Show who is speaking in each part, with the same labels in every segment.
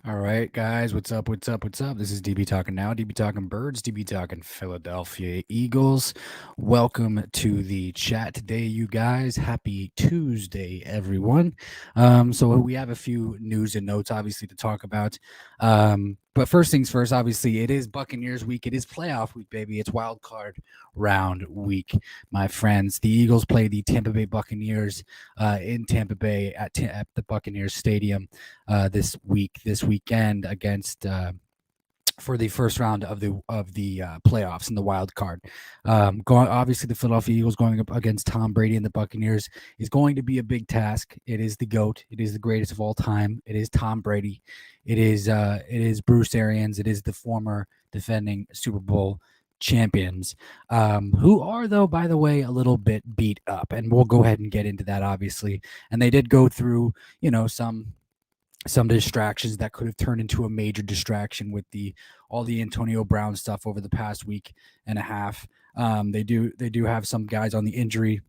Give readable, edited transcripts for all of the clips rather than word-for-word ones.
Speaker 1: All right, guys, what's up? What's up? What's up? This is DB Talking Now, DB Talking Birds, DB Talking Philadelphia Eagles. Welcome to the chat today, you guys. Happy Tuesday, everyone. So we have a few news and notes, obviously, to talk about. But first things first, obviously, it is Buccaneers week. It is playoff week, baby. It's wild card round week, my friends. The Eagles play the Tampa Bay Buccaneers in Tampa Bay at the Buccaneers Stadium this weekend against for the first round of the playoffs in the wild card. Going obviously the Philadelphia Eagles going up against Tom Brady and the Buccaneers is going to be a big task. It is the GOAT. It is the greatest of all time. It is Tom Brady. It is Bruce Arians. It is the former defending Super Bowl champions, who are, though, by the way, a little bit beat up, and we'll go ahead and get into that, obviously. And they did go through, some distractions that could have turned into a major distraction with all the Antonio Brown stuff over the past week and a half. They do have some guys on the injury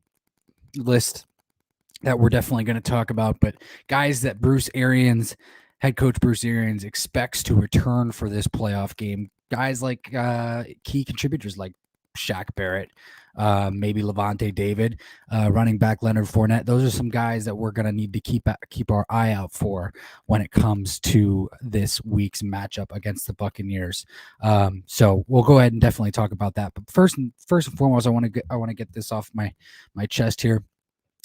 Speaker 1: list that we're definitely going to talk about, but guys that head coach Bruce Arians expects to return for this playoff game. Guys like key contributors like Shaq Barrett, maybe Levante David, running back Leonard Fournette. Those are some guys that we're going to need to keep our eye out for when it comes to this week's matchup against the Buccaneers. So we'll go ahead and definitely talk about that. But first and foremost, I want to get this off my chest here.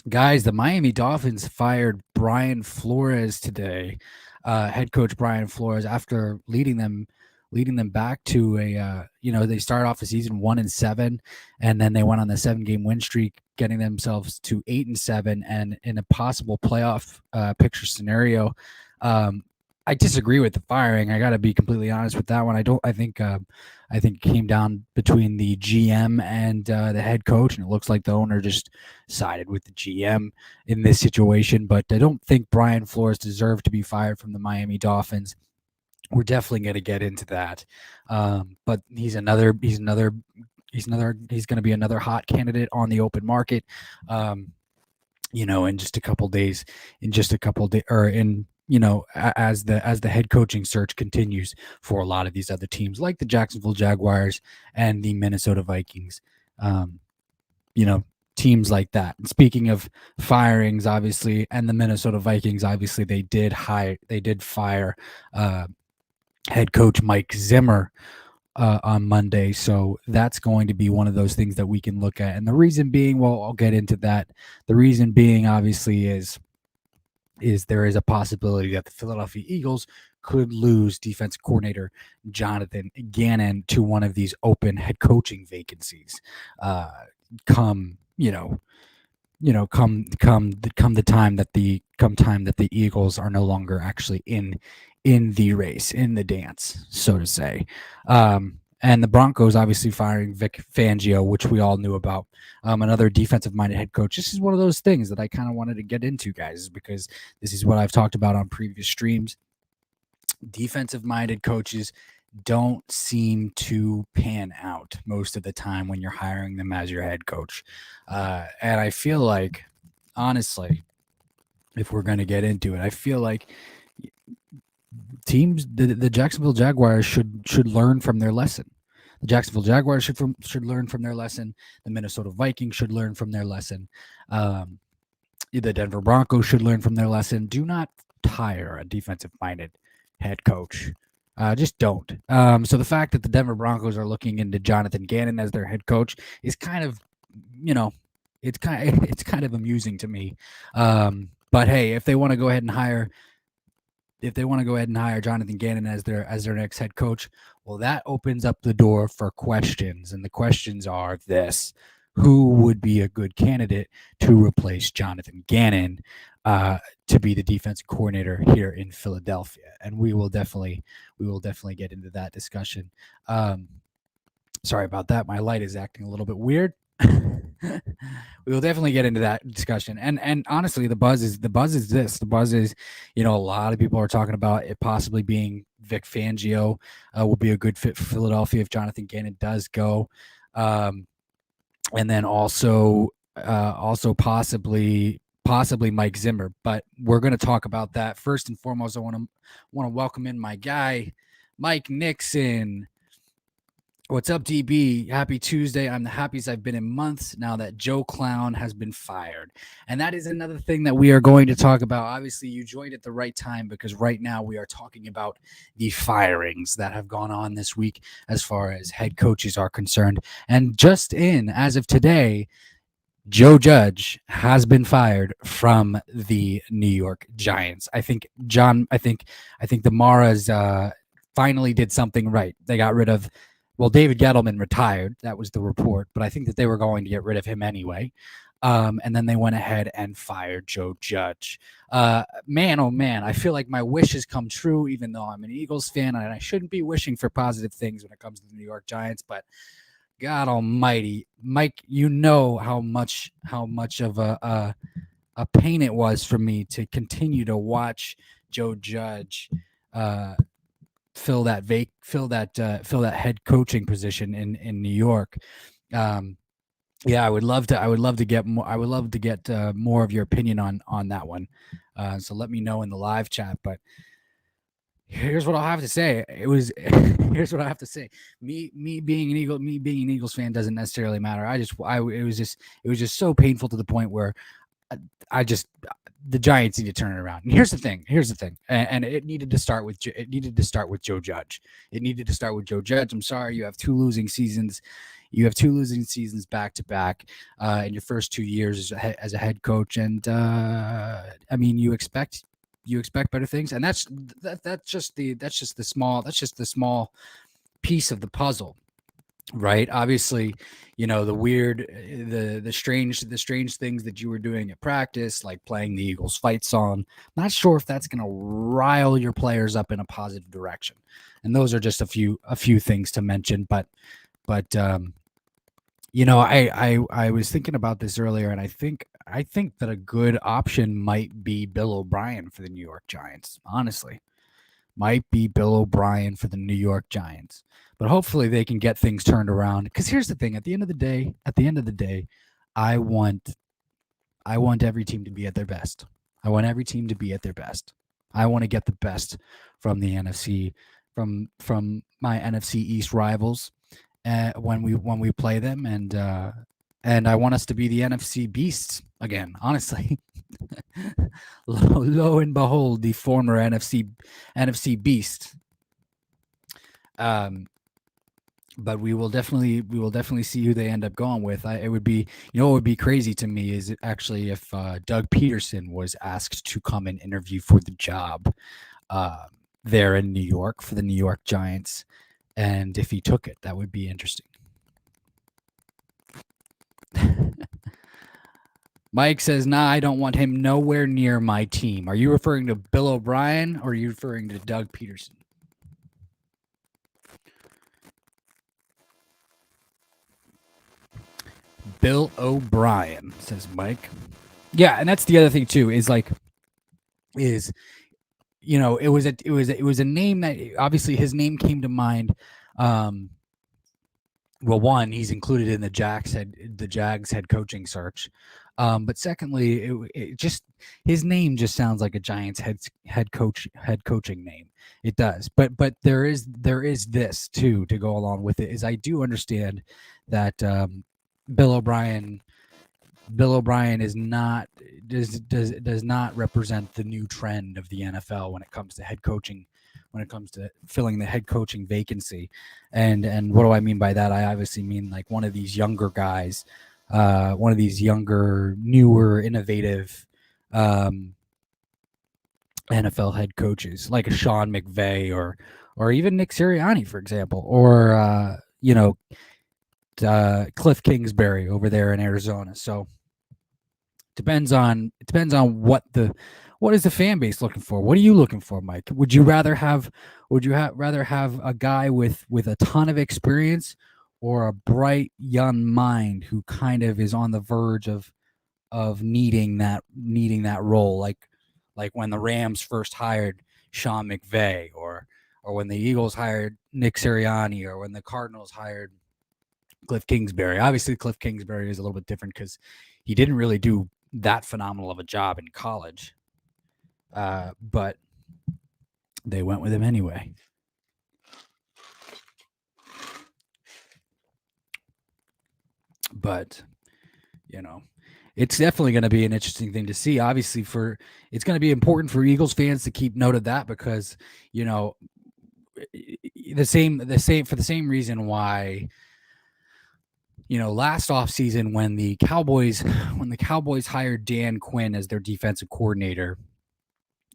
Speaker 1: Guys, the Miami Dolphins fired Brian Flores today, head coach Brian Flores, after leading them back to they started off the season 1-7, and then they went on the 7-game win streak, getting themselves to 8-7, and in a possible playoff picture scenario. I disagree with the firing. I got to be completely honest with that one. I think it came down between the GM and the head coach, and it looks like the owner just sided with the GM in this situation. But I don't think Brian Flores deserved to be fired from the Miami Dolphins. We're definitely going to get into that. But he's going to be another hot candidate on the open market. In just a couple days, as the head coaching search continues for a lot of these other teams, like the Jacksonville Jaguars and the Minnesota Vikings. Teams like that. And speaking of firings, obviously, and the Minnesota Vikings, obviously, they did fire head coach Mike Zimmer on Monday. So that's going to be one of those things that we can look at. And the reason being, well, I'll get into that. The reason being, obviously, is there is a possibility that the Philadelphia Eagles could lose defensive coordinator Jonathan Gannon to one of these open head coaching vacancies come time that the Eagles are no longer actually in the race, in the dance, so to say. And the Broncos obviously firing Vic Fangio, which we all knew about, another defensive-minded head coach. This is one of those things that I kind of wanted to get into, guys, because this is what I've talked about on previous streams. Defensive-minded coaches don't seem to pan out most of the time when you're hiring them as your head coach. And I feel like, honestly, if we're going to get into it, I feel like teams, the Jacksonville Jaguars should learn from their lesson. The Jacksonville Jaguars should learn from their lesson. The Minnesota Vikings should learn from their lesson. The Denver Broncos should learn from their lesson. Do not hire a defensive-minded head coach. Just don't. So the fact that the Denver Broncos are looking into Jonathan Gannon as their head coach is kind of, it's kind of amusing to me. But hey, if they want to go ahead and hire Jonathan Gannon as their next head coach, well, that opens up the door for questions, and the questions are this: who would be a good candidate to replace Jonathan Gannon to be the defensive coordinator here in Philadelphia? And we will definitely get into that discussion. Sorry about that. My light is acting a little bit weird. We will definitely get into that discussion. And honestly, the buzz is this. The buzz is, a lot of people are talking about it possibly being Vic Fangio will be a good fit for Philadelphia if Jonathan Gannon does go. And then also possibly possibly Mike Zimmer. But we're going to talk about that first and foremost. I want to welcome in my guy, Mike Nixon. What's up, DB? Happy Tuesday. I'm the happiest I've been in months now that Joe Clown has been fired. And that is another thing that we are going to talk about. Obviously, you joined at the right time because right now we are talking about the firings that have gone on this week as far as head coaches are concerned. And just as of today, Joe Judge has been fired from the New York Giants. I think the Maras finally did something right. They got rid of, David Gettleman retired. That was the report, but I think that they were going to get rid of him anyway. And then they went ahead and fired Joe Judge. Man, oh man, I feel like my wish has come true, even though I'm an Eagles fan, and I shouldn't be wishing for positive things when it comes to the New York Giants, but God Almighty, Mike, you know how much of a pain it was for me to continue to watch Joe Judge fill that head coaching position in New York. Yeah, I would love to get more. I would love to get more of your opinion on that one. So let me know in the live chat. But here's what I'll have to say. Here's what I have to say. Me being an Eagles fan doesn't necessarily matter. It was just so painful to the point where the Giants need to turn it around. And here's the thing. And it needed to start with Joe Judge. It needed to start with Joe Judge. I'm sorry, you have two losing seasons. Back to back in your first 2 years as a head coach, and I mean, you expect better things, and that's just the small piece of the puzzle, right? Obviously, the strange things that you were doing at practice, like playing the Eagles fight song. Not sure if that's going to rile your players up in a positive direction, and those are just a few things to mention. But I was thinking about this earlier, and I think that a good option might be Bill O'Brien for the New York Giants. Honestly, might be Bill O'Brien for the New York Giants. But hopefully they can get things turned around. Because here's the thing: at the end of the day, I want every team to be at their best. I want to get the best from the NFC, from my NFC East rivals. When we play them, and I want us to be the NFC beasts again. Honestly, lo and behold, the former NFC beast. But we will definitely see who they end up going with. It would be, what would be crazy to me is actually if Doug Peterson was asked to come and interview for the job there in New York for the New York Giants. And if he took it, that would be interesting. Mike says, nah, I don't want him nowhere near my team. Are you referring to Bill O'Brien or are you referring to Doug Peterson? Bill O'Brien, says Mike. Yeah, and that's the other thing too, it was a name that obviously his name came to mind. Well, one, he's included in the Jags head coaching search. But secondly, it just, his name just sounds like a Giants head coaching name. It does. But there is this too to go along with it, is I do understand that Bill O'Brien does not represent the new trend of the NFL when it comes to head coaching, when it comes to filling the head coaching vacancy. And what do I mean by that? I obviously mean like one of these younger guys, one of these younger, newer, innovative NFL head coaches, like a Sean McVay or even Nick Sirianni, for example, or Cliff Kingsbury over there in Arizona. So depends on what is the fan base looking for? What are you looking for, Mike? Would you rather have a guy with a ton of experience, or a bright young mind who kind of is on the verge of needing that role, like when the Rams first hired Sean McVay, or when the Eagles hired Nick Sirianni, or when the Cardinals hired Cliff Kingsbury? Obviously, Cliff Kingsbury is a little bit different because he didn't really do that phenomenal of a job in college. But they went with him anyway. But it's definitely going to be an interesting thing to see. Obviously, it's going to be important for Eagles fans to keep note of that because the same reason why last offseason when the Cowboys hired Dan Quinn as their defensive coordinator,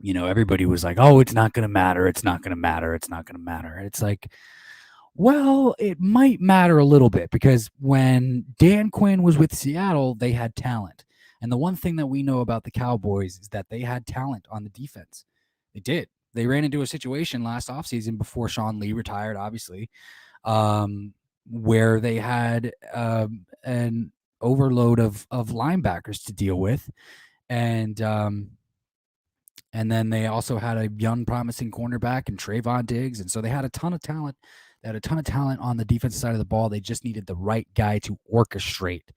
Speaker 1: everybody was like, oh, it's not going to matter, it's not going to matter, it's not going to matter. And it's like, well, it might matter a little bit because when Dan Quinn was with Seattle, they had talent. And the one thing that we know about the Cowboys is that they had talent on the defense. They did. They ran into a situation last offseason before Sean Lee retired, obviously, where they had an overload of linebackers to deal with. And then they also had a young, promising cornerback in Trayvon Diggs. And so they had a ton of talent. They had a ton of talent on the defensive side of the ball. They just needed the right guy to orchestrate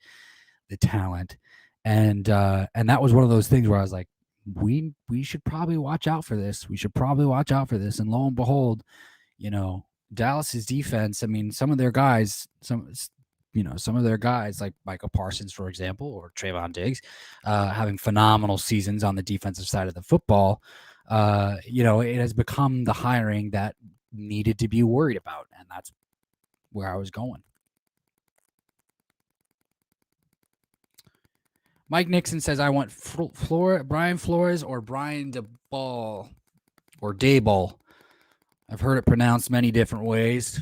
Speaker 1: the talent. And that was one of those things where I was like, we should probably watch out for this. We should probably watch out for this. And lo and behold, Dallas's defense, I mean, some of their guys like Michael Parsons, for example, or Trayvon Diggs, having phenomenal seasons on the defensive side of the football. It has become the hiring that needed to be worried about, and that's where I was going. Mike Nixon says, I want Brian Flores or Brian DeBall or Dayball. I've heard it pronounced many different ways.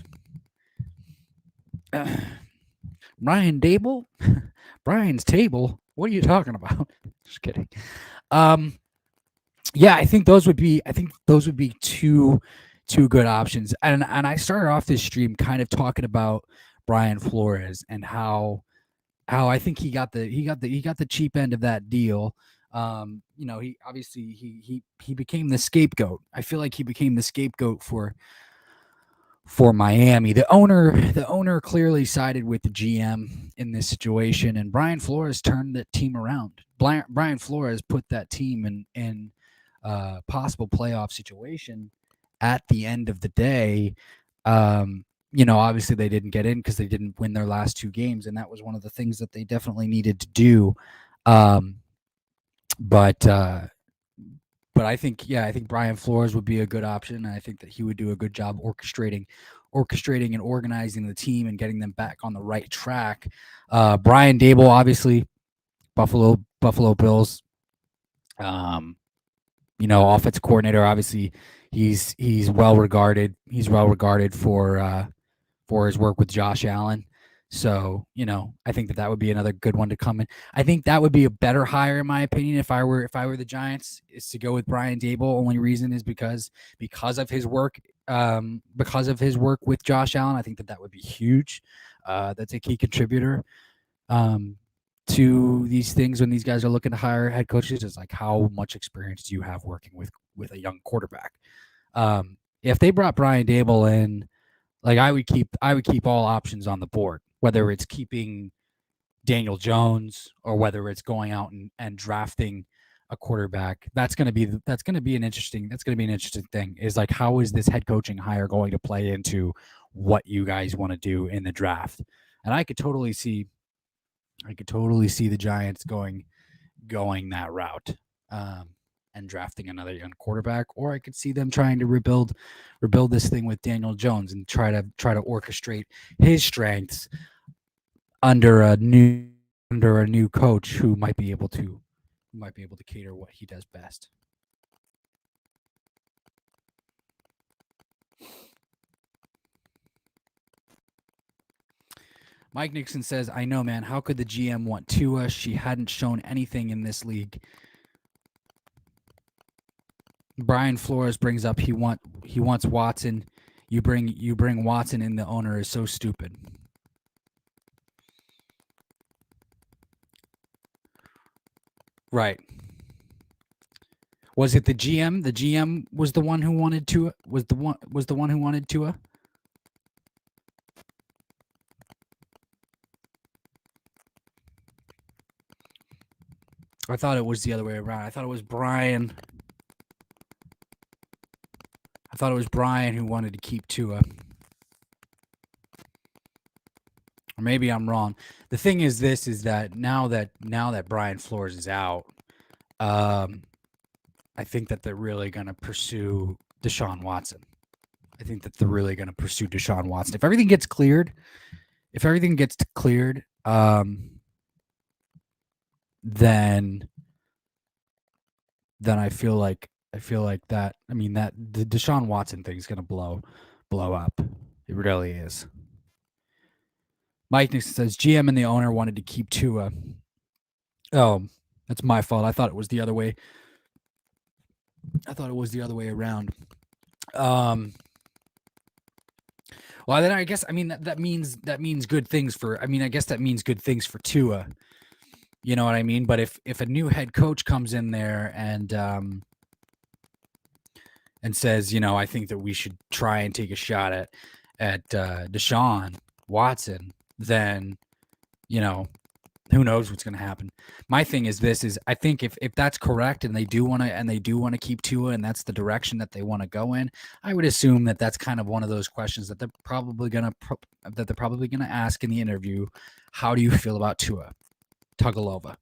Speaker 1: Brian Dable? Brian's table? What are you talking about? Just kidding. Yeah, I think those would be two good options. And I started off this stream kind of talking about Brian Flores and how I think he got the cheap end of that deal. He obviously he became the scapegoat. I feel like he became the scapegoat for Miami. The owner clearly sided with the GM in this situation, and Brian Flores turned that team around. Brian Flores put that team in possible playoff situation at the end of the day. Obviously they didn't get in because they didn't win their last two games, and that was one of the things that they definitely needed to do. But I think Brian Flores would be a good option, and I think that he would do a good job orchestrating and organizing the team and getting them back on the right track. Brian Dable, obviously, Buffalo Bills. Offensive coordinator. Obviously, he's well regarded. He's well regarded for his work with Josh Allen. So, I think that would be another good one to come in. I think that would be a better hire, in my opinion, if I were the Giants, is to go with Brian Dable. Only reason is because of his work, with Josh Allen. I think that would be huge. That's a key contributor to these things when these guys are looking to hire head coaches. Is like, how much experience do you have working with a young quarterback? If they brought Brian Dable in, like, I would keep all options on the board, whether it's keeping Daniel Jones or whether it's going out and drafting a quarterback. That's going to be an interesting thing, is like, how is this head coaching hire going to play into what you guys want to do in the draft? And I could totally see the Giants going that route. And drafting another young quarterback, or I could see them trying to rebuild this thing with Daniel Jones and try to orchestrate his strengths under a new coach who might be able to cater what he does best. Mike Nixon says, I know, man. How could the GM want Tua? She hadn't shown anything in this league. Brian Flores brings up he wants Watson. You bring Watson in, the owner is so stupid. Right. Was it the GM? The GM was the one who wanted Tua. Was the one who wanted Tua? I thought it was the other way around. I thought it was Brian. I thought it was Brian who wanted to keep Tua. Or maybe I'm wrong. The thing is that now that Brian Flores is out, I think that they're really going to pursue Deshaun Watson. If everything gets cleared, then I feel like that. I mean, that the Deshaun Watson thing is going to blow up. It really is. Mike Nixon says GM and the owner wanted to keep Tua. Oh, that's my fault. I thought it was the other way. Around. Well, then I guess that means good things for. I guess that means good things for Tua. You know what I mean? But if a new head coach comes in there and says, I think that we should try and take a shot at Deshaun Watson, then who knows what's going to happen. My thing is I think if that's correct and they do want to keep Tua and that's the direction that they want to go in, I would assume that that's kind of one of those questions that they're probably going to ask in the interview. How do you feel about Tua Tagovailoa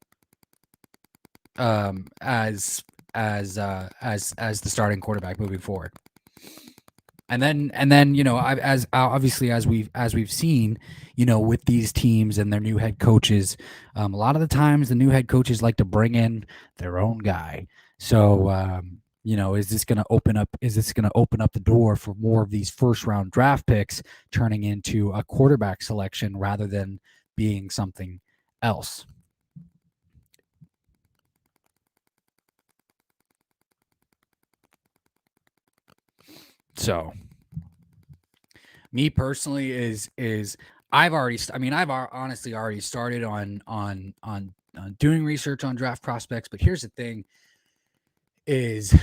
Speaker 1: as the starting quarterback moving forward? And then as we've seen, with these teams and their new head coaches, a lot of the times the new head coaches like to bring in their own guy. So is this going to open up the door for more of these first round draft picks turning into a quarterback selection rather than being something else? So, me personally is I've honestly already started on doing research on draft prospects. But here's the thing: is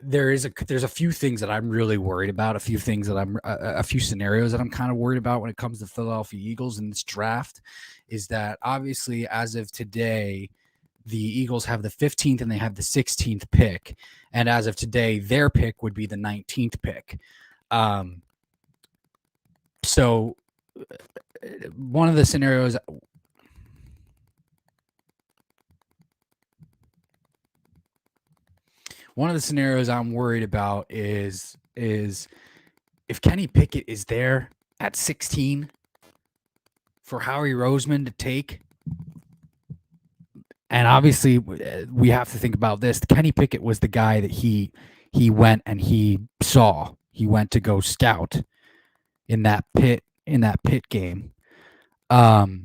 Speaker 1: there's a few things that I'm really worried about. A few scenarios that I'm kind of worried about when it comes to Philadelphia Eagles in this draft. Is that obviously as of today, the Eagles have the 15th and they have the 16th pick. And as of today, their pick would be the 19th pick. So one of the scenarios I'm worried about is if Kenny Pickett is there at 16 for Howie Roseman to take. And obviously, we have to think about this. Kenny Pickett was the guy that he went and he saw. He went to go scout in that pit game. Does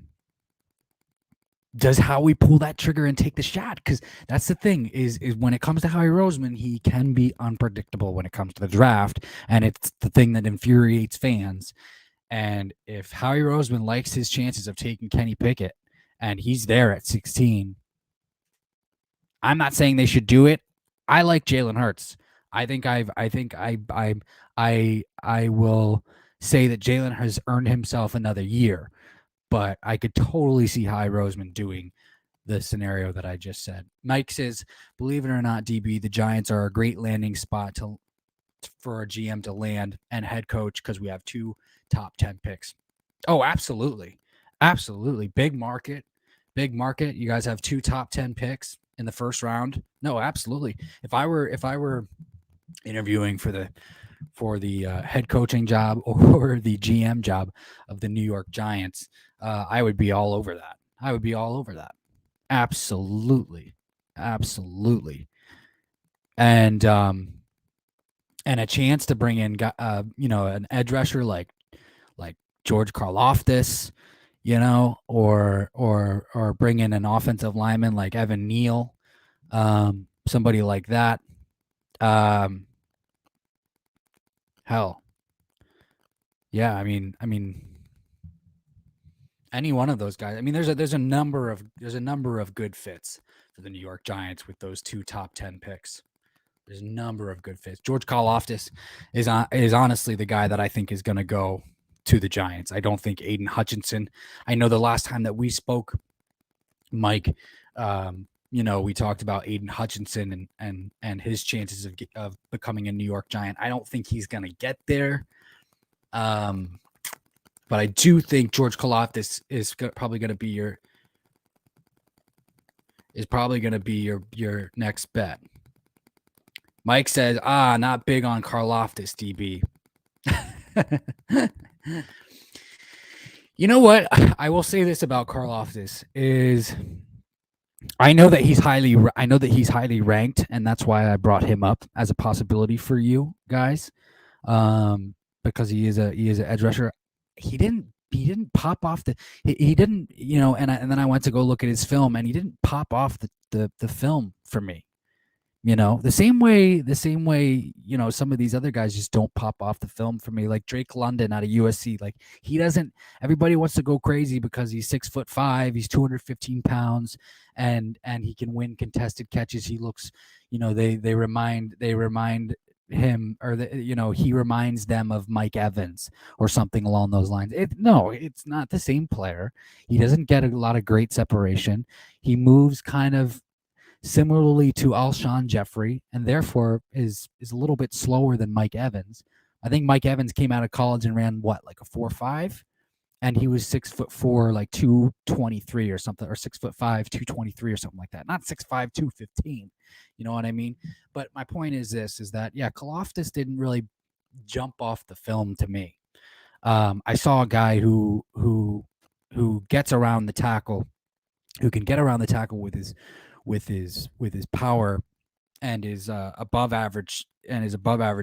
Speaker 1: Howie pull that trigger and take the shot? Because that's the thing is when it comes to Howie Roseman, he can be unpredictable when it comes to the draft, and it's the thing that infuriates fans. And if Howie Roseman likes his chances of taking Kenny Pickett, and he's there at 16. I'm not saying they should do it. I like Jalen Hurts. I will say that Jalen has earned himself another year, but I could totally see Howie Roseman doing the scenario that I just said. Mike says, believe it or not, DB, the Giants are a great landing spot for a GM to land and head coach because we have 2 top 10 picks. Oh, absolutely. Absolutely. Big market. You guys have 2 top 10 picks in the first round. No, absolutely. If I were interviewing for the head coaching job or the GM job of the New York Giants, I would be all over that. Absolutely. And a chance to bring in an edge rusher like George Karlaftis, or bring in an offensive lineman like Evan Neal, somebody like that. Hell, yeah. I mean, any one of those guys. I mean, there's a number of good fits for the New York Giants with those 2 top 10 picks. There's a number of good fits. George Karlaftis is honestly the guy that I think is going to go to the Giants. I don't think Aiden Hutchinson. I know the last time that we spoke, Mike, we talked about Aiden Hutchinson and his chances of becoming a New York Giant. I don't think he's going to get there. But I do think George Karlaftis is probably going to be your next bet. Mike says, not big on Karlaftis, DB. You know what? I will say this about Karlaftis is I know that he's highly ranked, and that's why I brought him up as a possibility for you guys, because he is an edge rusher. He didn't pop off he didn't, and then I went to go look at his film, and he didn't pop off the film for me. The same way, some of these other guys just don't pop off the film for me. Like Drake London out of USC, like he doesn't. Everybody wants to go crazy because he's 6'5", he's 215 pounds, and he can win contested catches. He looks, they remind him, or he reminds them of Mike Evans or something along those lines. It's not the same player. He doesn't get a lot of great separation. He moves kind of similarly to Alshon Jeffrey, and therefore is a little bit slower than Mike Evans. I think Mike Evans came out of college and ran like a 4.5, and he was 6'4", like 223 or something, or 6'5", 223 or something like that. Not 6'5", 215. You know what I mean? But my point is that Karlaftis didn't really jump off the film to me. I saw a guy who gets around the tackle, who can get around the tackle with his power, and is above average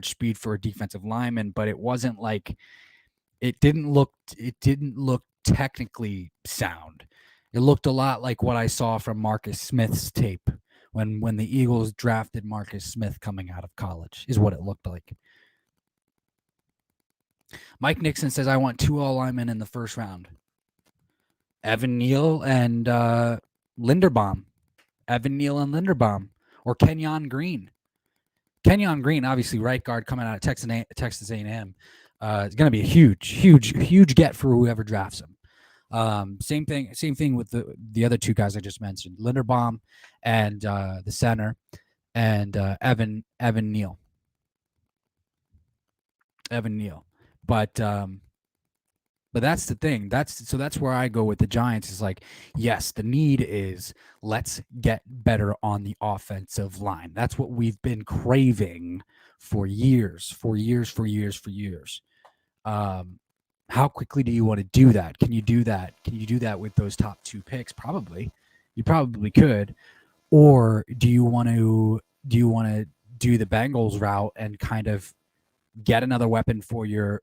Speaker 1: speed for a defensive lineman, but it wasn't like it didn't look technically sound. It looked a lot like what I saw from Marcus Smith's tape when the Eagles drafted Marcus Smith coming out of college, is what it looked like. Mike Nixon says, I want 2 all-linemen in the first round. Evan Neal and Linderbaum. Evan Neal and Linderbaum, or Kenyon Green. Kenyon Green, obviously right guard coming out of Texas A&M. It's going to be a huge get for whoever drafts him. Same thing with the other 2 guys I just mentioned, Linderbaum and the center, and Evan Neal. Evan Neal. But that's the thing. That's where I go with the Giants, is like, yes, the need is, let's get better on the offensive line. That's what we've been craving for years. How quickly do you want to do that? Can you do that? Can you do that with those top 2 picks? Probably. You probably could. Or do you want to do the Bengals route and kind of get another weapon for your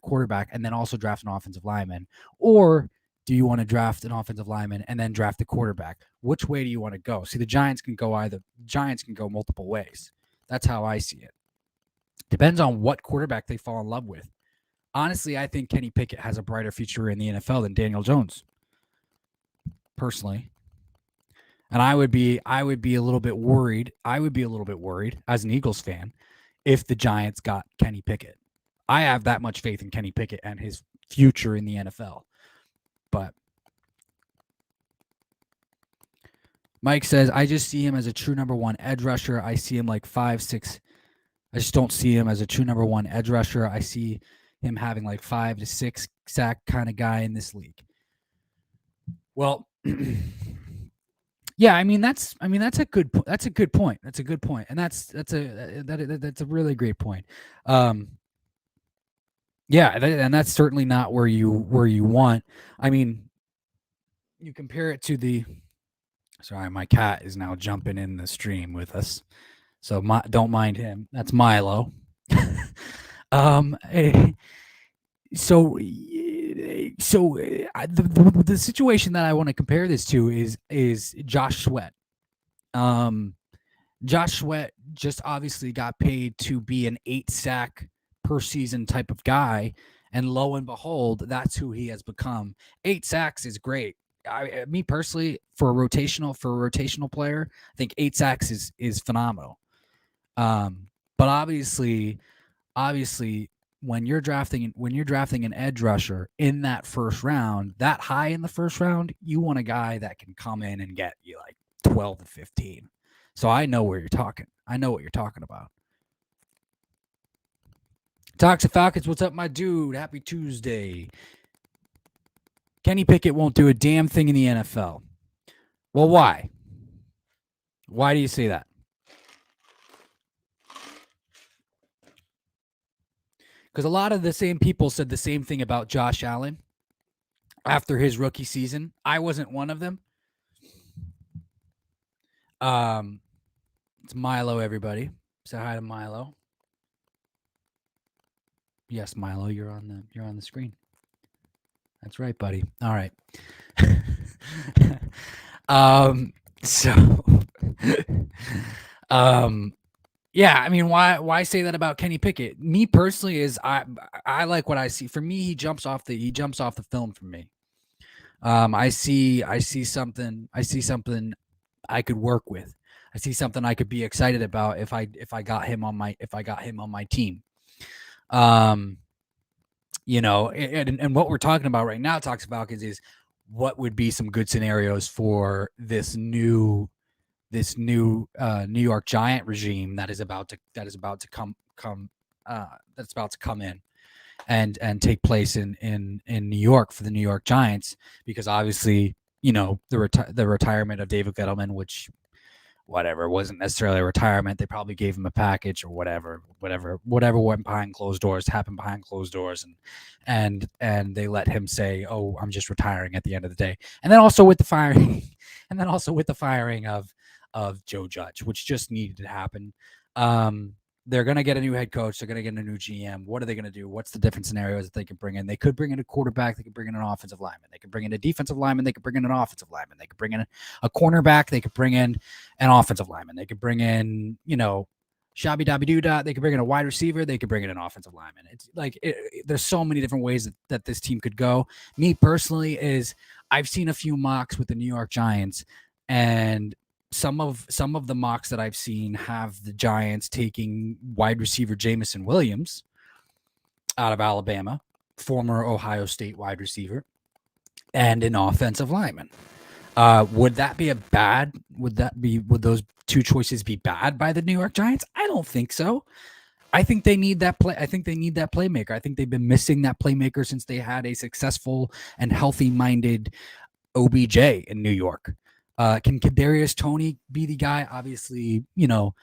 Speaker 1: quarterback, and then also draft an offensive lineman? Or do you want to draft an offensive lineman and then draft the quarterback? Which way do you want to go? See, the Giants can go multiple ways. That's how I see it. Depends on what quarterback they fall in love with. Honestly, I think Kenny Pickett has a brighter future in the NFL than Daniel Jones, personally. And I would be a little bit worried. As an Eagles fan if the Giants got Kenny Pickett. I have that much faith in Kenny Pickett and his future in the NFL. But Mike says, I just see him as a true number 1 edge rusher. I see him like 5'6". I just don't see him as a true number 1 edge rusher. I see him having like 5 to 6 sack kind of guy in this league. Well, yeah, that's a good point. That's a good point. And that's a really great point. Yeah, and that's certainly not where you want. I mean, you compare it to the. Sorry, my cat is now jumping in the stream with us, so don't mind him. That's Milo. So the situation that I want to compare this to is Josh Sweat. Josh Sweat just obviously got paid to be an 8 sack per season type of guy, and lo and behold, that's who he has become. 8 sacks is great. Me personally, for a rotational player, I think 8 sacks is phenomenal. But obviously, when you're drafting an edge rusher in that first round, that high in the first round, you want a guy that can come in and get you like 12 to 15. So I know where you're talking. I know what you're talking about. Toxic Falcons, what's up, my dude? Happy Tuesday. Kenny Pickett won't do a damn thing in the NFL. Well, why? Why do you say that? Because a lot of the same people said the same thing about Josh Allen after his rookie season. I wasn't one of them. It's Milo, everybody. Say hi to Milo. Yes, Milo, you're on the screen. That's right, buddy. All right. Yeah, I mean, why say that about Kenny Pickett? Me personally is I like what I see. For me, he jumps off the film for me. I see something I could work with. I see something I could be excited about if I got him on my team. You know, and what we're talking about right now, Talks Falcons, is what would be some good scenarios for this new New York Giant regime that is about to come in and take place in New York for the New York Giants, because obviously, you know, the retirement of David Gettleman, which wasn't necessarily a retirement. They probably gave him a package or whatever went behind closed doors happened behind closed doors, and they let him say, "Oh, I'm just retiring" at the end of the day. And then also with the firing, of Joe Judge, which just needed to happen. They're going to get a new head coach. They're going to get a new GM. What are they going to do? What's the different scenarios that they can bring in? They could bring in a quarterback. They could bring in an offensive lineman. They could bring in a defensive lineman. They could bring in an offensive lineman. They could bring in a cornerback. They could bring in an offensive lineman. They could bring in, you know, shabby dabby doo da. They could bring in a wide receiver. They could bring in an offensive lineman. It's like there's so many different ways that this team could go. Me personally is I've seen a few mocks with the New York Giants, and some of the mocks that I've seen have the Giants taking wide receiver Jamison Williams out of Alabama, former Ohio State wide receiver, and an offensive lineman. Would those two choices be bad by the New York Giants? I don't think so. I think they need that play. I think they need that playmaker. I think they've been missing that playmaker since they had a successful and healthy-minded OBJ in New York. Can Kadarius Toney be the guy? Obviously, you know,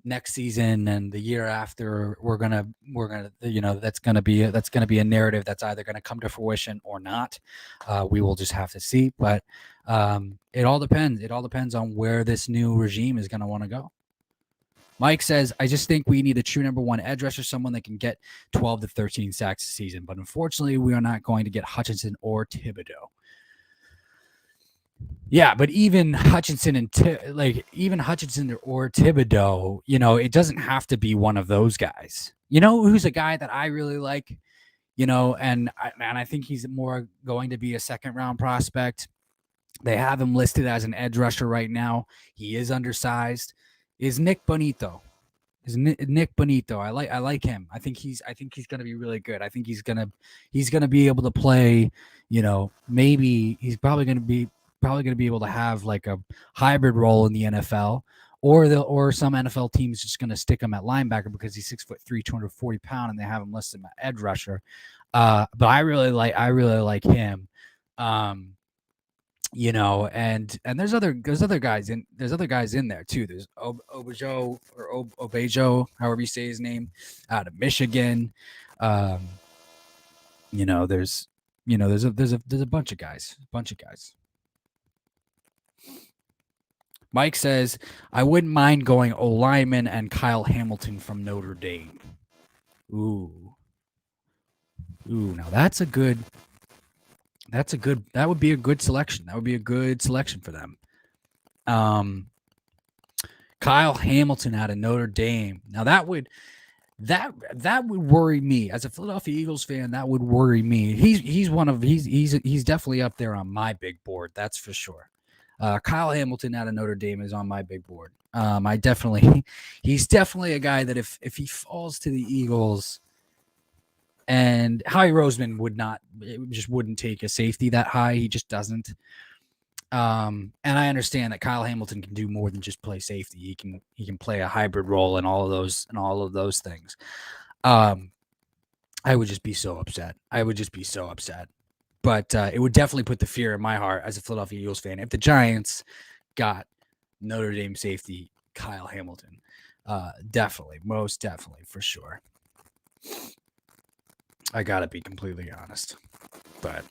Speaker 1: next season and the year after, we're gonna, you know, that's gonna be a narrative that's either gonna come to fruition or not. We will just have to see. But it all depends. It all depends on where this new regime is gonna want to go. Mike says, I just think we need a true number one edge rusher, someone that can get 12 to 13 sacks a season. But unfortunately, we are not going to get Hutchinson or Thibodeau. Yeah, but even Hutchinson or Thibodeau, you know, it doesn't have to be one of those guys. You know who's a guy that I really like, you know, and I think he's more going to be a second round prospect. They have him listed as an edge rusher right now. He is undersized. Is Nick Bonito? Nick Bonito? I like him. I think he's going to be really good. I think he's going to be able to play. You know, maybe he's probably going to be able to have like a hybrid role in the NFL, or some NFL teams just going to stick him at linebacker because he's 6'3", 240 pounds, and they have him listed as edge rusher. But I really like him. You know, and there's other guys in there too. There's Obejo, however you say his name, out of Michigan. You know, there's a bunch of guys. Mike says, I wouldn't mind going O-lineman and Kyle Hamilton from Notre Dame. Ooh, now that would be a good selection. That would be a good selection for them. Kyle Hamilton out of Notre Dame. Now that would worry me as a Philadelphia Eagles fan. That would worry me. He's definitely up there on my big board. That's for sure. Kyle Hamilton out of Notre Dame is on my big board. He's definitely a guy that if he falls to the Eagles, and Howie Roseman wouldn't take a safety that high. He just doesn't. And I understand that Kyle Hamilton can do more than just play safety. He can play a hybrid role in all of those things. I would just be so upset. But it would definitely put the fear in my heart as a Philadelphia Eagles fan if the Giants got Notre Dame safety Kyle Hamilton. Definitely, most definitely, for sure. I gotta be completely honest, but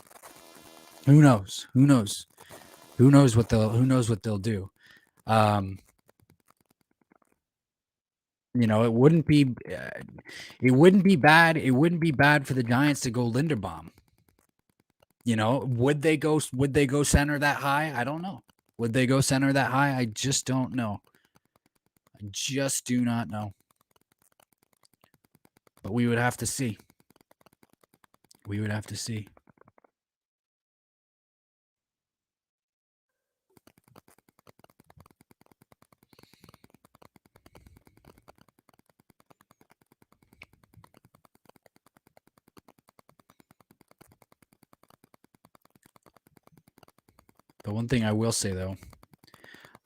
Speaker 1: who knows? Who knows what they'll do? It wouldn't be bad. It wouldn't be bad for the Giants to go Linderbaum. Would they go center that high? I don't know. Would they go center that high? I just don't know. I just do not know. But we would have to see. We would have to see. The one thing I will say, though,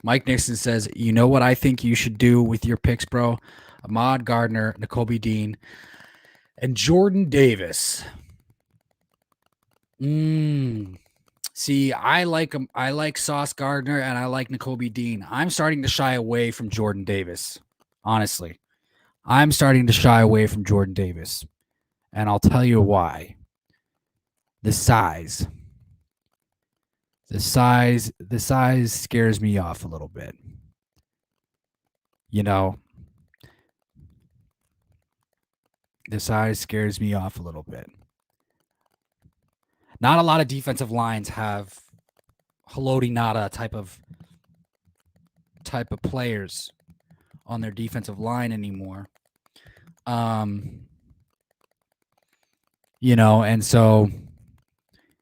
Speaker 1: Mike Nixon says, you know what I think you should do with your picks, bro? Ahmad Gardner, Nakobe Dean, and Jordan Davis. See, I like him. I like Sauce Gardner and I like Nakobe Dean. I'm starting to shy away from Jordan Davis. Honestly, I'm starting to shy away from Jordan Davis. And I'll tell you why. The size. The size scares me off a little bit. The size scares me off a little bit. Not a lot of defensive lines have Haloti Nada type of players on their defensive line anymore. And so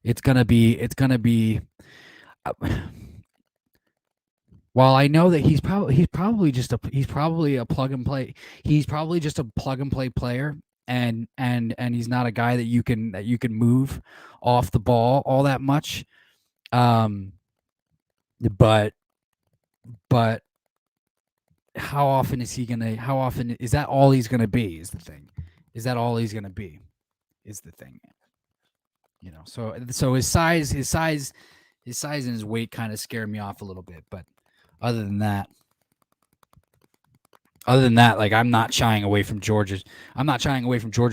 Speaker 1: it's gonna be while I know that he's probably just a plug and play. He's probably just a plug and play player, and he's not a guy that you can move off the ball all that much. But how often is he gonna? How often is that all he's gonna be? Is the thing? Is that all he's gonna be? Is the thing? So his size and his weight kind of scare me off a little bit, but other than that, like I'm not shying away from Georgia's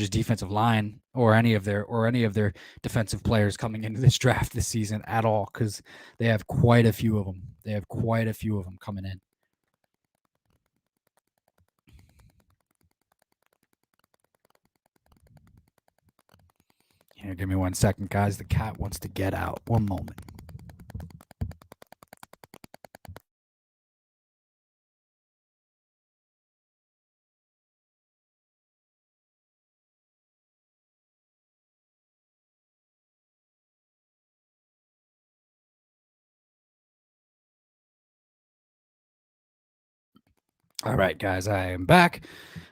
Speaker 1: defensive line or any of their defensive players coming into this draft this season at all, because they have quite a few of them. Coming in. Here, give me 1 second, guys. The cat wants to get out. One moment. All right, guys, I am back.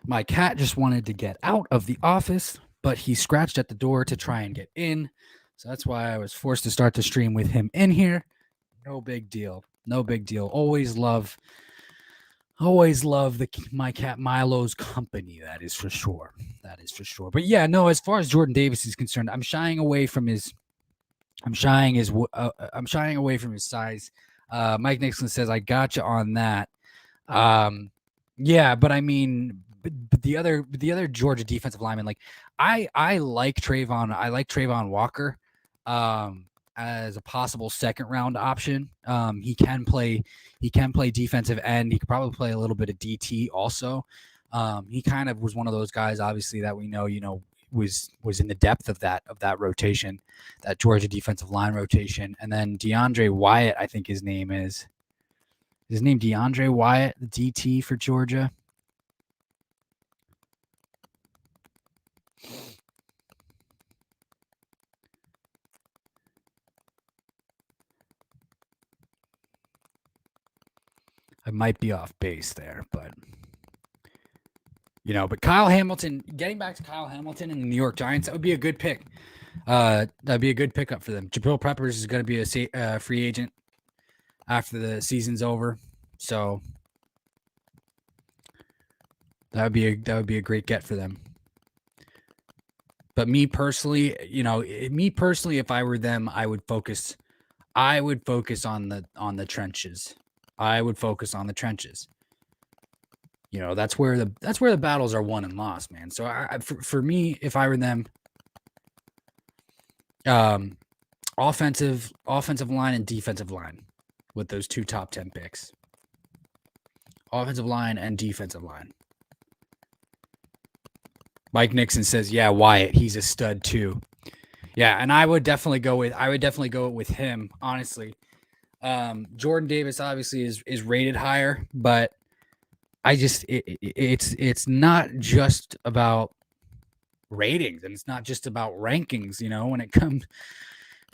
Speaker 1: My cat just wanted to get out of the office, but he scratched at the door to try and get in. So that's why I was forced to start the stream with him in here. No big deal. Always love my cat Milo's company. That is for sure. But yeah, no, as far as Jordan Davis is concerned, I'm shying away from his size. Mike Nixon says, I got you on that. Yeah, but I mean, the other Georgia defensive lineman, like I like Trayvon Walker as a possible second round option. He can play defensive end. He could probably play a little bit of DT also. He kind of was one of those guys, obviously, that we know, was in the depth of that rotation, that Georgia defensive line rotation. And then DeAndre Wyatt, I think his name is. His name DeAndre Wyatt, the DT for Georgia. I might be off base there, but but Kyle Hamilton, getting back to Kyle Hamilton and the New York Giants, that would be a good pick. That'd be a good pickup for them. Jabril Peppers is going to be a free agent after the season's over. So that would be a great get for them. But me personally, if I were them, I would focus on the trenches. I would focus on the trenches. That's where the battles are won and lost, man. So for me, if I were them, offensive line and defensive line with those two top 10 picks. Offensive line and defensive line. Mike Nixon says, "Yeah, Wyatt, he's a stud too." Yeah, and I would definitely go with him, honestly. Jordan Davis obviously is rated higher, but it's not just about ratings, and it's not just about rankings. When it comes,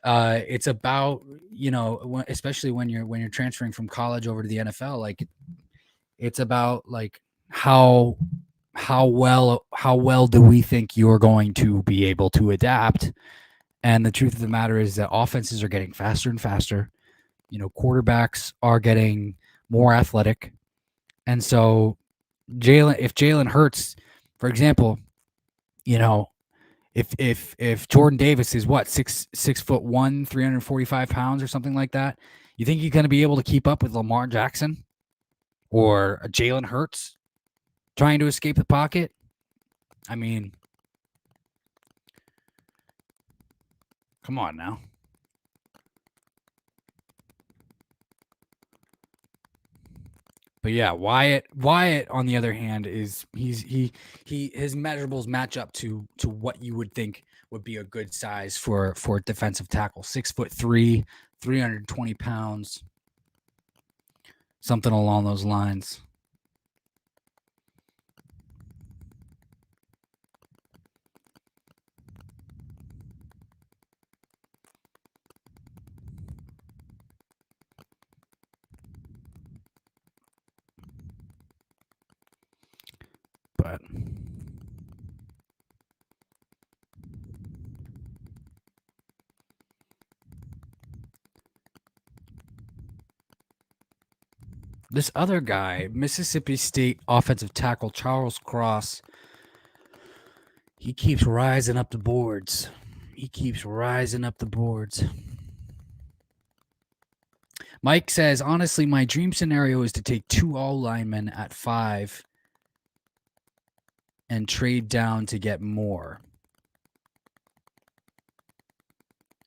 Speaker 1: it's about especially when you're transferring from college over to the NFL. Like, it's about like how well do we think you're going to be able to adapt? And the truth of the matter is that offenses are getting faster and faster. Quarterbacks are getting more athletic. And so if Jalen Hurts, for example, if Jordan Davis is what, 6'1", 345 pounds or something like that, you think he's going to be able to keep up with Lamar Jackson or a Jalen Hurts trying to escape the pocket? I mean, come on now. But yeah, Wyatt on the other hand is his measurables match up to what you would think would be a good size for a defensive tackle. 6'3", 320 pounds, something along those lines. But this other guy, Mississippi State offensive tackle Charles Cross, he keeps rising up the boards. Mike says, honestly, my dream scenario is to take 2 all linemen at 5 and trade down to get more.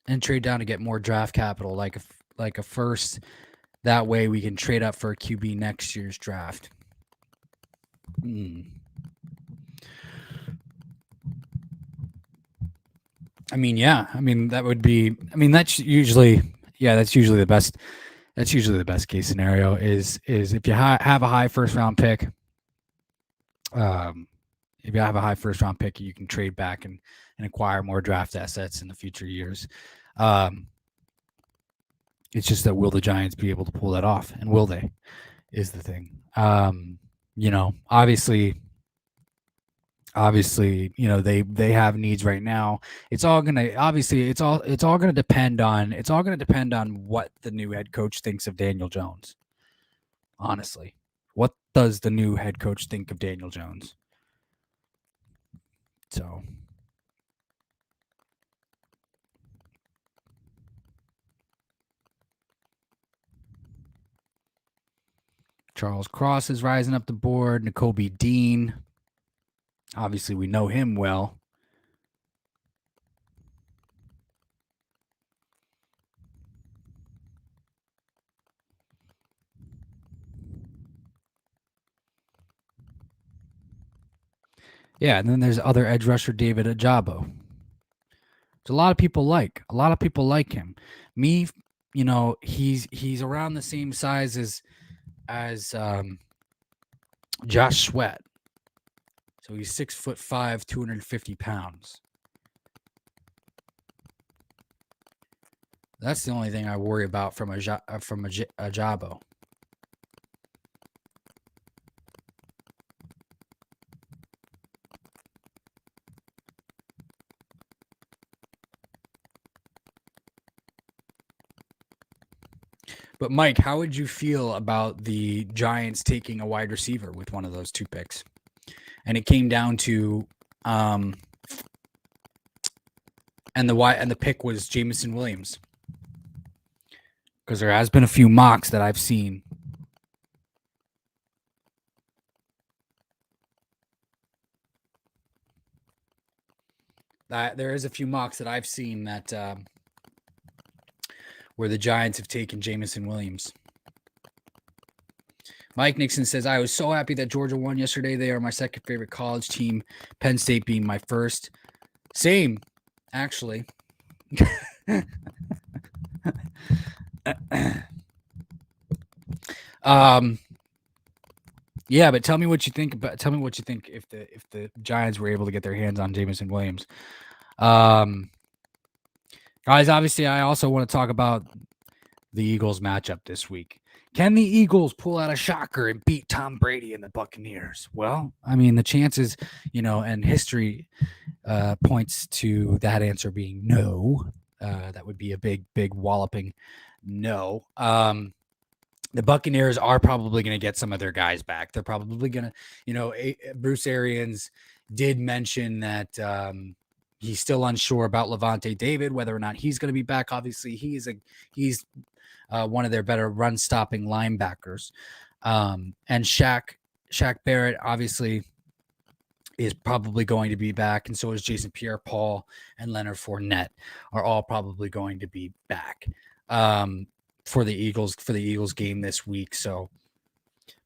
Speaker 1: And trade down to get more draft capital, like a first. That way we can trade up for a QB next year's draft. I mean, yeah. I mean, that would be. I mean, that's usually the best. That's usually the best case scenario. Is if you have a high first round pick. If you have a high first round pick, you can trade back and acquire more draft assets in the future years. It's just that will the Giants be able to pull that off, and will they? Is the thing. Obviously, they have needs right now. It's all gonna depend on what the new head coach thinks of Daniel Jones. Honestly, what does the new head coach think of Daniel Jones? So, Charles Cross is rising up the board. Nakobe Dean. Obviously, we know him well. Yeah, and then there's other edge rusher David Ajabo. There's a lot of people like him. Me, he's around the same size as Josh Sweat. So he's 6'5", 250 pounds. That's the only thing I worry about from Ajabo. But Mike, how would you feel about the Giants taking a wide receiver with one of those 2 picks? And it came down to and the pick was Jameson Williams. Because there has been a few mocks that I've seen. There is a few mocks that I've seen that where the Giants have taken Jameson Williams. Mike Nixon says, I was so happy that Georgia won yesterday. They are my second favorite college team, Penn State being my first. Same, actually. Yeah, but tell me what you think if the Giants were able to get their hands on Jameson Williams. Guys, obviously I also want to talk about the Eagles matchup this week. Can the Eagles pull out a shocker and beat Tom Brady and the Buccaneers? Well, I mean, the chances, and history points to that answer being no. That would be a big walloping no. The Buccaneers are probably going to get some of their guys back. They're probably going to, Bruce Arians did mention that he's still unsure about Levante David, whether or not he's going to be back. Obviously, he's one of their better run-stopping linebackers. And Shaq Barrett, obviously, is probably going to be back, and so is Jason Pierre-Paul and Leonard Fournette are all probably going to be back for the Eagles game this week. So,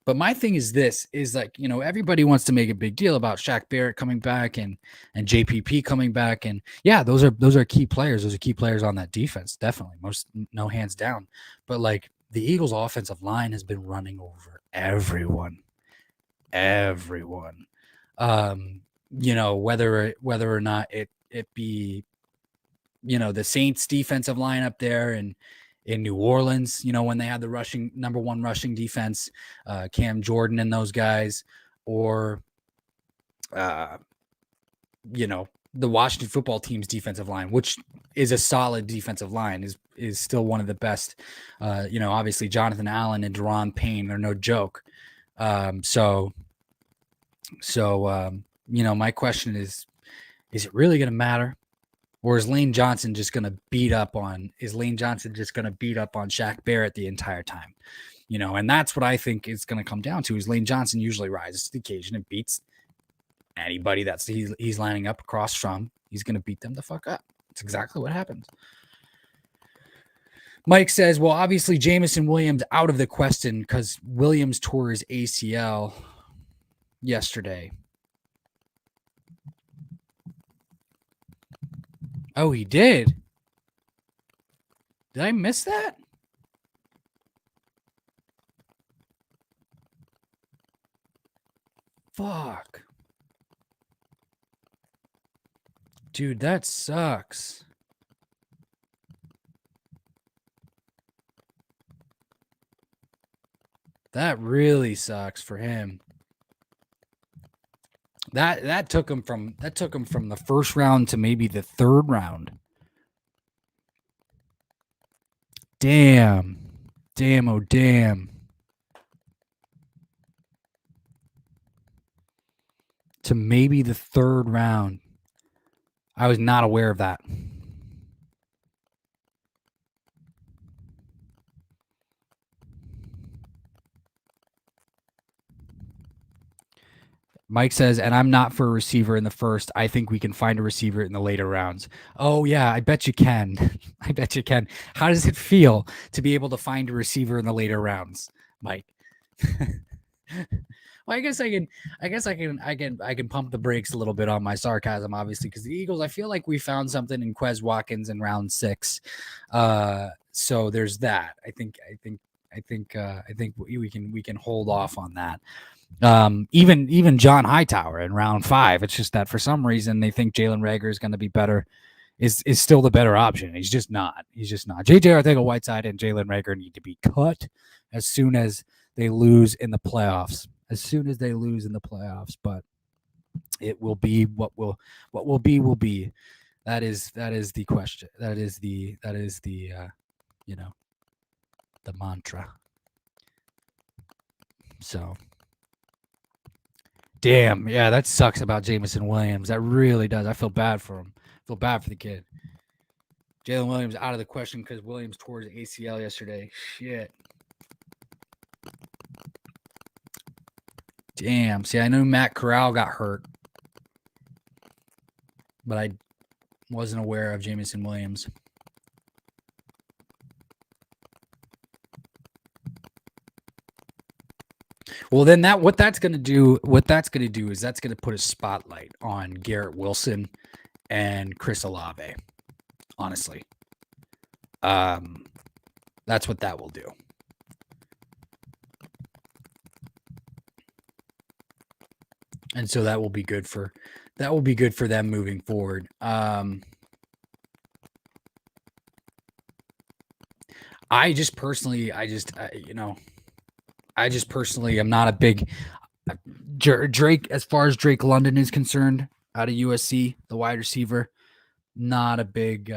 Speaker 1: but my thing is this: is like everybody wants to make a big deal about Shaq Barrett coming back and JPP coming back, and yeah, those are key players. Those are key players on that defense, definitely, no hands down. But like the Eagles' offensive line has been running over everyone. Whether or not it be the Saints defensive line up there and in New Orleans, when they had the number one rushing defense, Cam Jordan and those guys, or the Washington football team's defensive line, which is a solid defensive line, is still one of the best. Obviously Jonathan Allen and Deron Payne are no joke. So my question is it really going to matter? Or is Lane Johnson just going to beat up on Shaq Barrett the entire time? And that's what I think it's going to come down to is Lane Johnson usually rises to the occasion and beats anybody that's he's lining up across from. He's going to beat them the fuck up. That's exactly what happens. Mike says, well, obviously Jameson Williams out of the question because Williams tore his ACL yesterday. Oh, he did? Did I miss that? Fuck. Dude, that sucks. That really sucks for him. That took him from the first round to maybe the third round. Damn, oh damn. To maybe the third round. I was not aware of that. Mike says, and I'm not for a receiver in the first. I think we can find a receiver in the later rounds. Oh, yeah, I bet you can. I bet you can. How does it feel to be able to find a receiver in the later rounds, Mike? Well, I guess I can pump the brakes a little bit on my sarcasm, obviously, because the Eagles, I feel like we found something in Quez Watkins in round 6. So there's that. I think we can hold off on that. Even John Hightower in round 5. It's just that for some reason they think Jalen Reagor is going to be better, is still the better option. He's just not. JJ Arcega-Whiteside and Jalen Reagor need to be cut as soon as they lose in the playoffs. But it will be what will be. That is the question. That is the the mantra. So, damn, yeah, that sucks about Jameson Williams. That really does. I feel bad for him. I feel bad for the kid. Jalen Williams out of the question because Williams tore his ACL yesterday. Shit. Damn. See, I know Matt Corral got hurt, but I wasn't aware of Jameson Williams. Well, then what that's gonna do is that's gonna put a spotlight on Garrett Wilson and Chris Olave. Honestly, that's what that will do. And so that will be good for them moving forward. I just personally am not a big Drake, as far as Drake London is concerned, out of USC, the wide receiver, not a big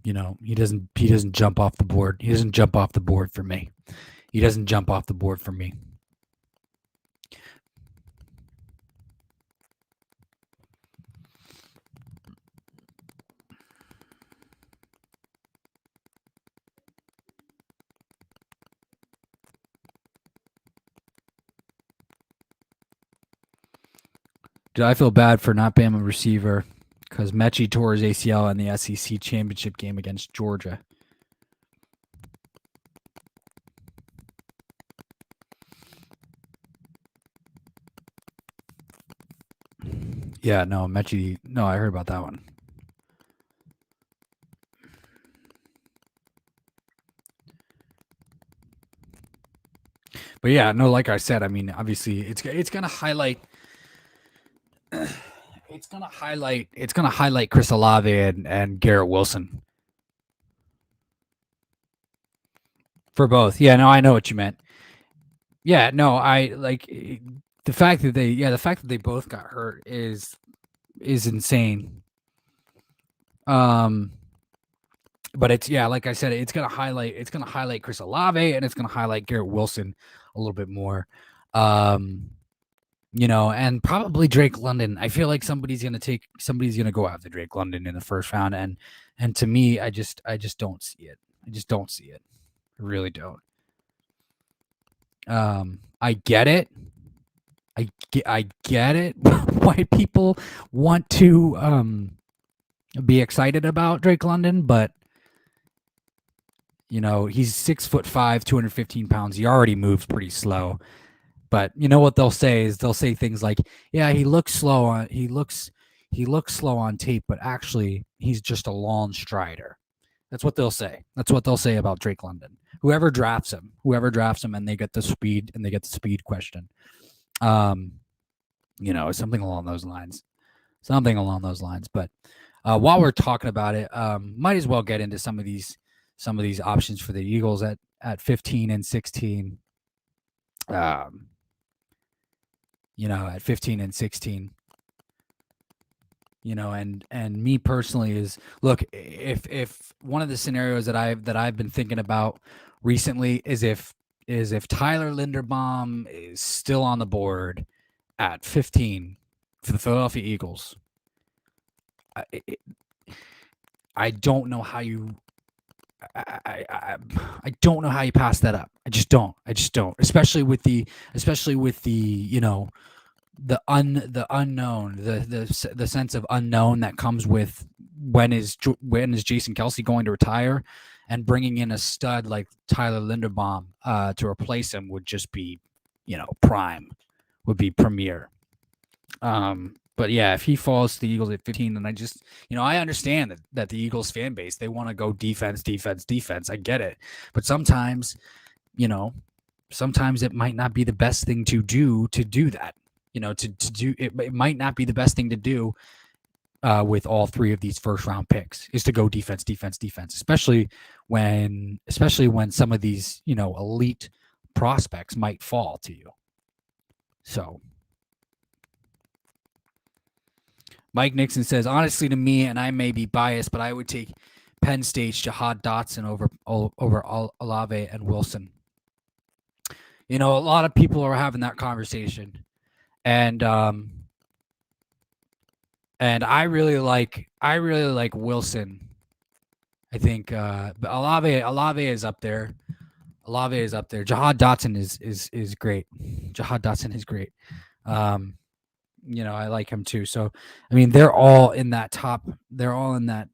Speaker 1: he doesn't jump off the board. He doesn't jump off the board for me. Did I feel bad for not being a receiver? Because Mechie tore his ACL in the SEC championship game against Georgia. Yeah, no, Mechie. No, I heard about that one. But yeah, no, like I said, I mean, obviously, it's gonna highlight. It's gonna highlight Chris Olave and Garrett Wilson for both. Yeah, no, I know what you meant. Yeah, no, I like the fact that they both got hurt is insane. But it's like I said, it's gonna highlight Chris Olave and it's gonna highlight Garrett Wilson a little bit more. And probably Drake London. I feel like somebody's gonna go after Drake London in the first round, and to me, I just don't see it. I really don't. I get it. I get it. Why people want to be excited about Drake London, but he's 6'5", 215 pounds. He already moves pretty slow. But you know what they'll say is they'll say things like, "Yeah, he looks slow on slow on tape, but actually he's just a long strider." That's what they'll say. That's what they'll say about Drake London. Whoever drafts him, and they get the speed question. Something along those lines. But while we're talking about it, might as well get into some of these options for the Eagles at 15 and 16. At 15 and 16. And me personally is, look, if one of the scenarios that I've been thinking about recently is if Tyler Linderbaum is still on the board at 15 for the Philadelphia Eagles. I don't know how you I don't know how you pass that up. I just don't. Especially with the the unknown, the sense of unknown that comes with when is Jason Kelce going to retire, and bringing in a stud like Tyler Linderbaum to replace him would just be, premier. But yeah, if he falls to the Eagles at 15, then I understand that the Eagles fan base, they want to go defense. I get it. But sometimes it might not be the best thing to do that. It might not be the best thing to do with all three of these first round picks is to go defense, especially when some of these, elite prospects might fall to you. So Mike Nixon says, honestly, to me, and I may be biased, but I would take Penn State's Jahad Dotson over Olave and Wilson. A lot of people are having that conversation, and I really like Wilson. I think Olave is up there. Olave is up there. Jahad Dotson is great. Jahad Dotson is great. I like him too. So, I mean, they're all in that top. They're all in that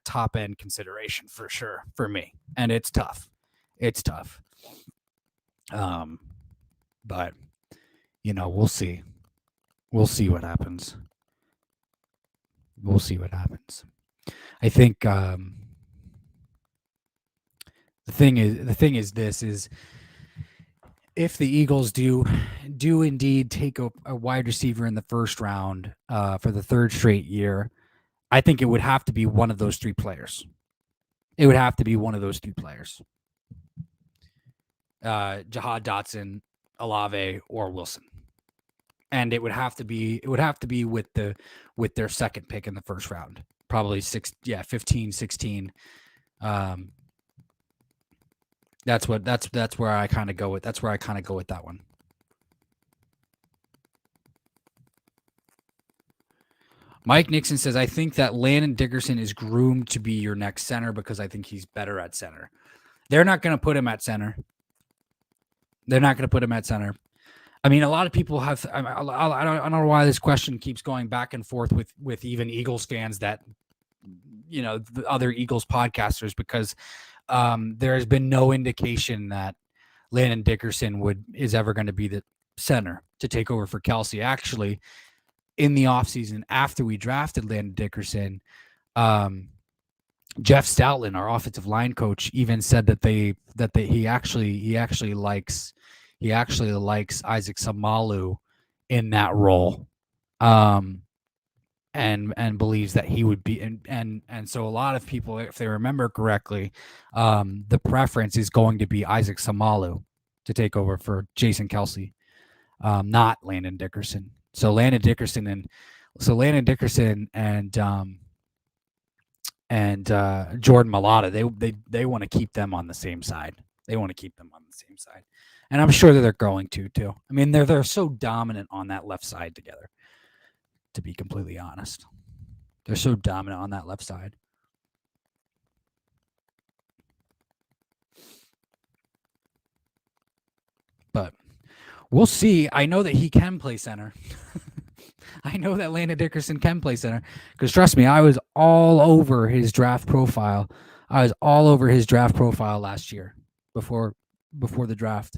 Speaker 1: top end consideration for sure for me, and it's tough. It's tough. But we'll see. We'll see what happens. We'll see what happens. I think the thing is this is if the Eagles do indeed take a wide receiver in the first round for the third straight year, I think it would have to be one of those three players. It would have to be one of those three players. Jahad Dotson, Olave, or Wilson. And it would have to be with their second pick in the first round. Probably 15, 16. That's where I kind of go with. That's where I kind of go with that one. Mike Nixon says, I think that Landon Dickerson is groomed to be your next center because I think he's better at center. They're not going to put him at center. I mean, a lot of people have. I don't know why this question keeps going back and forth with even Eagles fans that, the other Eagles podcasters, because there has been no indication that Landon Dickerson is ever going to be the center to take over for Kelsey. Actually, in the offseason, after we drafted Landon Dickerson, Jeff Stoutland, our offensive line coach, even said that he actually likes Isaac Samalu in that role, and believes that he would be, and so a lot of people, if they remember correctly, the preference is going to be Isaac Samalu to take over for Jason Kelsey, not Landon Dickerson. So Landon Dickerson and Jordan Mailata, they want to keep them on the same side. And I'm sure that they're going to too. I mean, they're so dominant on that left side together. To be completely honest, they're so dominant on that left side. But we'll see. I know that he can play center. I know that Landon Dickerson can play center because trust me, I was all over his draft profile. Last year before the draft.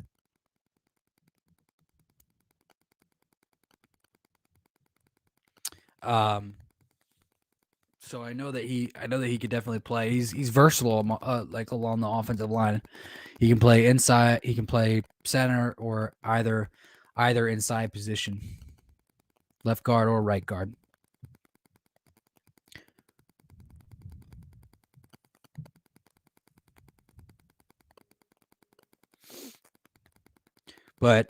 Speaker 1: So I know that he could definitely play. He's versatile, like along the offensive line. He can play inside. He can play center or either inside position, left guard or right guard. But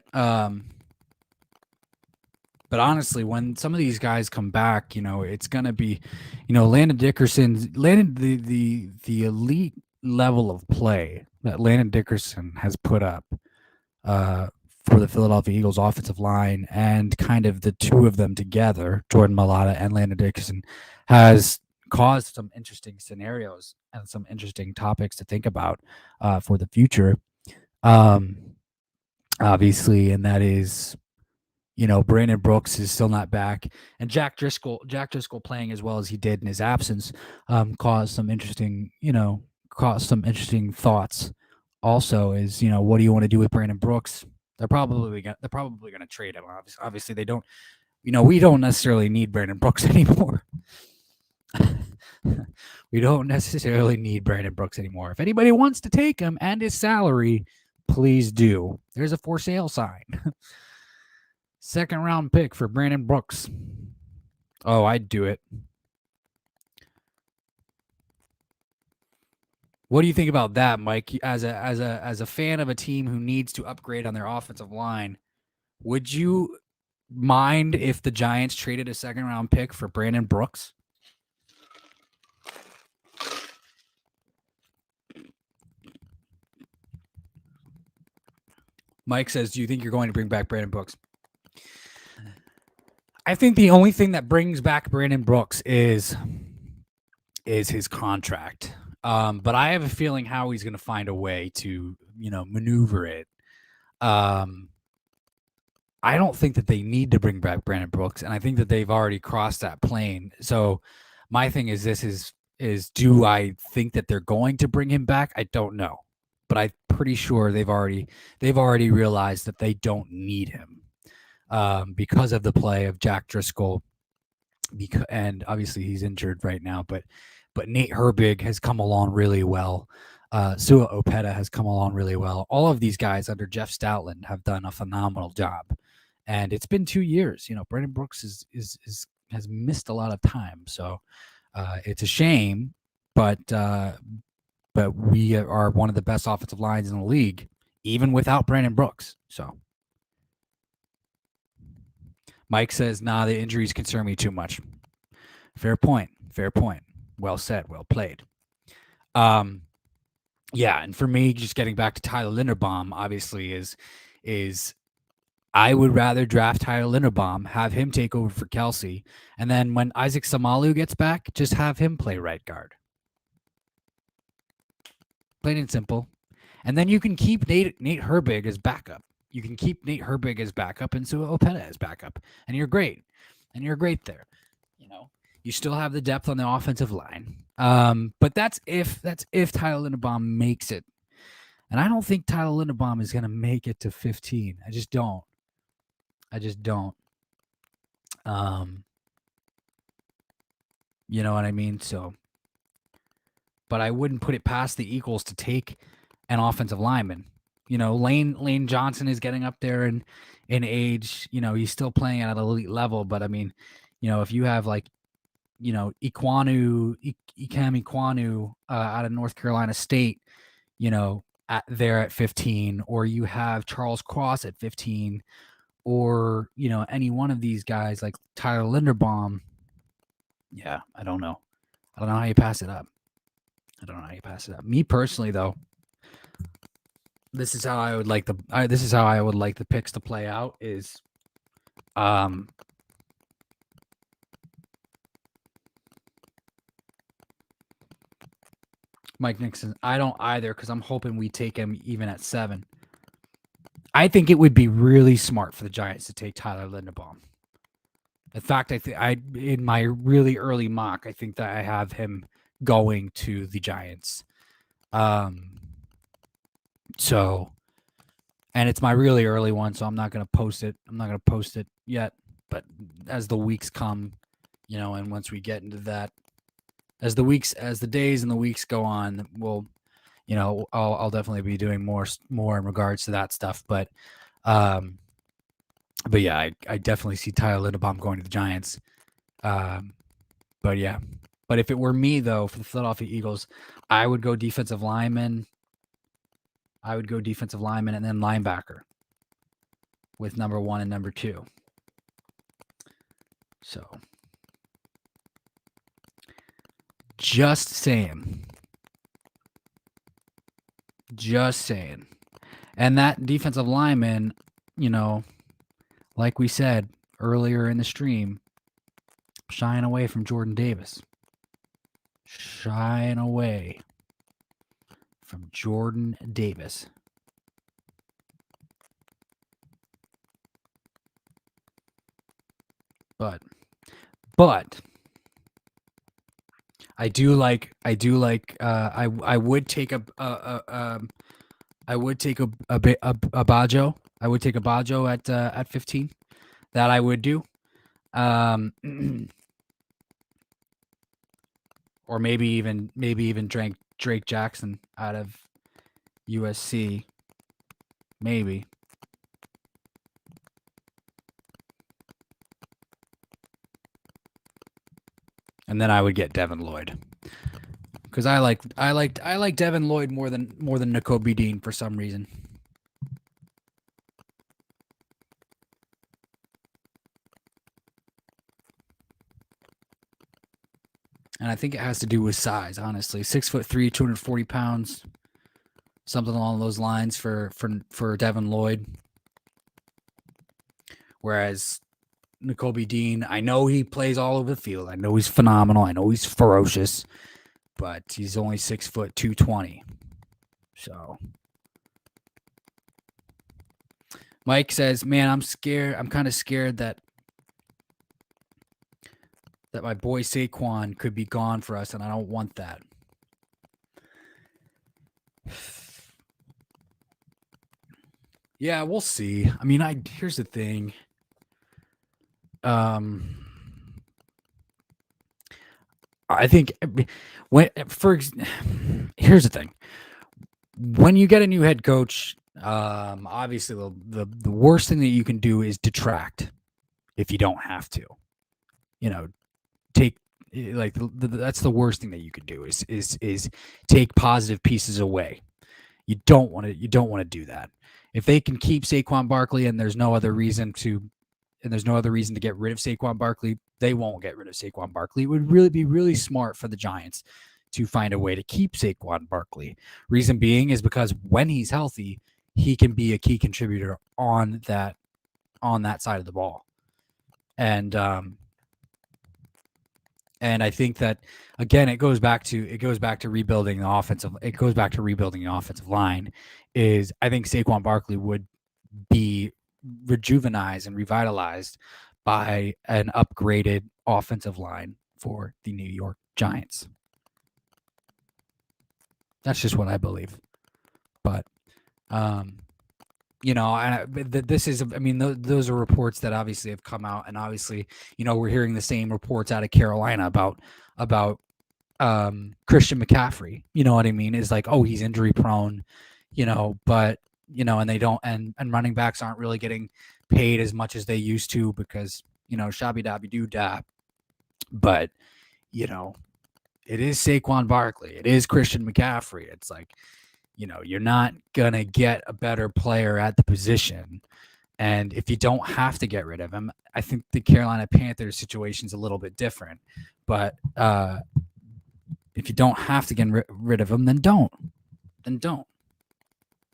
Speaker 1: honestly, when some of these guys come back, it's gonna be, Landon Dickerson, the elite level of play that Landon Dickerson has put up for the Philadelphia Eagles offensive line, and kind of the two of them together, Jordan Mailata and Landon Dickerson, has caused some interesting scenarios and some interesting topics to think about for the future. Obviously, and that is, Brandon Brooks is still not back, and Jack Driscoll playing as well as he did in his absence caused some interesting thoughts. Also, is what do you want to do with Brandon Brooks? They're probably gonna trade him. Obviously, they don't. We don't necessarily need Brandon Brooks anymore. We don't necessarily need Brandon Brooks anymore. If anybody wants to take him and his salary, please do. There's a for sale sign. Second round pick for Brandon Brooks. Oh, I'd do it. What do you think about that, Mike? As a fan of a team who needs to upgrade on their offensive line, would you mind if the Giants traded a second round pick for Brandon Brooks? Mike says, do you think you're going to bring back Brandon Brooks? I think the only thing that brings back Brandon Brooks is his contract. But I have a feeling Howie's going to find a way to, maneuver it. I don't think that they need to bring back Brandon Brooks, and I think that they've already crossed that plane. So my thing is do I think that they're going to bring him back? I don't know. But I'm pretty sure they've already realized that they don't need him because of the play of Jack Driscoll, and obviously he's injured right now. But Nate Herbig has come along really well. Sua Opeta has come along really well. All of these guys under Jeff Stoutland have done a phenomenal job, and it's been 2 years. Brandon Brooks has missed a lot of time, so it's a shame. But we are one of the best offensive lines in the league, even without Brandon Brooks. So Mike says, "Nah, the injuries concern me too much." Fair point. Fair point. Well said. Well played. Yeah, and for me, just getting back to Tyler Linderbaum, obviously is I would rather draft Tyler Linderbaum, have him take over for Kelsey, and then when Isaac Samalu gets back, just have him play right guard. Plain and simple. And then you can keep Nate Herbig as backup. You can keep Nate Herbig as backup and Sua Opeta as backup, and you're great. And you're great there. You still have the depth on the offensive line. But that's if Tyler Linderbaum makes it. And I don't think Tyler Linderbaum is going to make it to 15. I just don't. You know what I mean? So, but I wouldn't put it past the Eagles to take an offensive lineman. Lane Johnson is getting up there in age. He's still playing at an elite level. But I mean, if you have like, Ikem Ekwonu out of North Carolina State, at 15, or you have Charles Cross at 15, or any one of these guys like Tyler Linderbaum. Yeah, I don't know how you pass it up. Me personally, though, this is how I would like the picks to play out is Mike Nixon. I don't either, because I'm hoping we take him even at 7. I think it would be really smart for the Giants to take Tyler Linderbaum. In fact, in my really early mock, I think that I have him going to the Giants. So, and it's my really early one, so I'm not going to post it. I'm not going to post it yet. But as the weeks come, and once we get into that, as the days and the weeks go on, we'll, I'll definitely be doing more in regards to that stuff. But yeah, I definitely see Tyler Linderbaum going to the Giants. But yeah, but if it were me though, for the Philadelphia Eagles, I would go defensive lineman. And then linebacker with number 1 and number 2. So, just saying. And that defensive lineman, like we said earlier in the stream, shying away from Jordan Davis. But I would take a Bajo. I would take a Bajo at 15. That I would do. Or maybe even Drake Jackson out of USC. Maybe. And then I would get Devin Lloyd, because I like Devin Lloyd more than Nakobe Dean for some reason. And I think it has to do with size, honestly. 6'3", 240 pounds. something along those lines for Devin Lloyd. Whereas Nakobe Dean, I know he plays all over the field. I know he's phenomenal. I know he's ferocious, but he's only 6 foot 220. So Mike says, man, I'm scared. I'm kind of scared that my boy Saquon could be gone for us, and I don't want that. Yeah, we'll see. I mean, here's the thing. I think here's the thing. When you get a new head coach, obviously the worst thing that you can do is detract if you don't have to. Take like that's the worst thing that you could do is take positive pieces away. You don't want to do that. If they can keep Saquon Barkley and there's no other reason to get rid of Saquon Barkley, they won't get rid of Saquon Barkley. It would really be really smart for the Giants to find a way to keep Saquon Barkley. Reason being is because when he's healthy, he can be a key contributor on that side of the ball. And I think that again, it goes back to rebuilding the offensive. It goes back to rebuilding the offensive line. Is I think Saquon Barkley would be rejuvenized and revitalized by an upgraded offensive line for the New York Giants. That's just what I believe. But this is, I mean, those are reports that obviously have come out, and obviously, we're hearing the same reports out of Carolina about Christian McCaffrey. You know what I mean? Is like, oh, he's injury prone, but and they don't, and running backs aren't really getting paid as much as they used to because shabby dabby doo da. But it is Saquon Barkley. It is Christian McCaffrey. It's like, you're not going to get a better player at the position. And if you don't have to get rid of him, I think the Carolina Panthers situation is a little bit different. But if you don't have to get rid of him, then don't.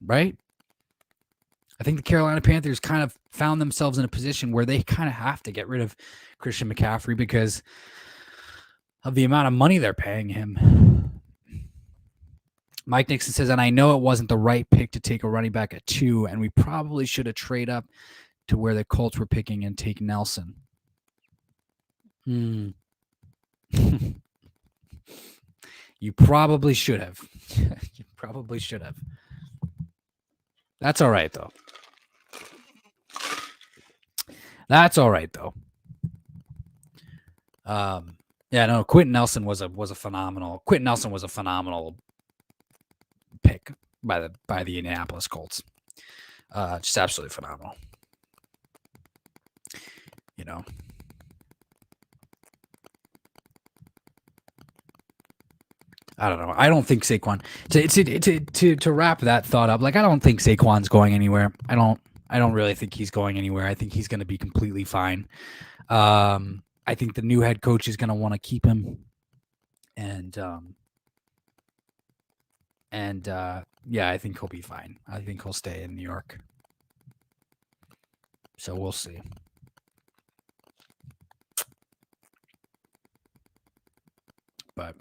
Speaker 1: Right? I think the Carolina Panthers kind of found themselves in a position where they kind of have to get rid of Christian McCaffrey because of the amount of money they're paying him. Mike Nixon says, and I know it wasn't the right pick to take a running back at 2, and we probably should have traded up to where the Colts were picking and take Nelson. You probably should have. You probably should have. That's all right, though. Yeah, no, Quentin Nelson was a phenomenal pick by the Indianapolis Colts. Just absolutely phenomenal. I don't know. I don't think Saquon to wrap that thought up. Like, I don't think Saquon's going anywhere. I don't really think he's going anywhere. I think he's going to be completely fine. I think the new head coach is going to want to keep him, and yeah, I think he'll be fine. I think he'll stay in New York. So we'll see. But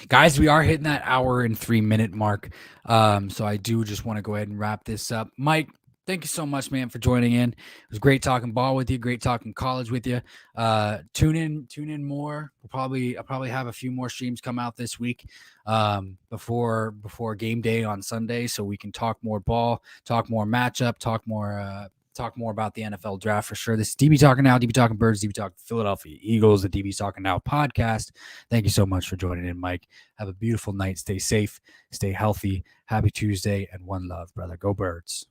Speaker 1: guys, we are hitting that hour and 3-minute mark. So I do just want to go ahead and wrap this up. Mike, thank you so much, man, for joining in. It was great talking ball with you. Great talking college with you. Tune in more. I'll probably have a few more streams come out this week before game day on Sunday, so we can talk more ball, talk more matchup, talk more about the NFL draft for sure. This is DB Talking Now, DB Talking Birds, DB Talking Philadelphia Eagles, the DB Talking Now podcast. Thank you so much for joining in, Mike. Have a beautiful night. Stay safe, stay healthy. Happy Tuesday, and one love, brother. Go Birds.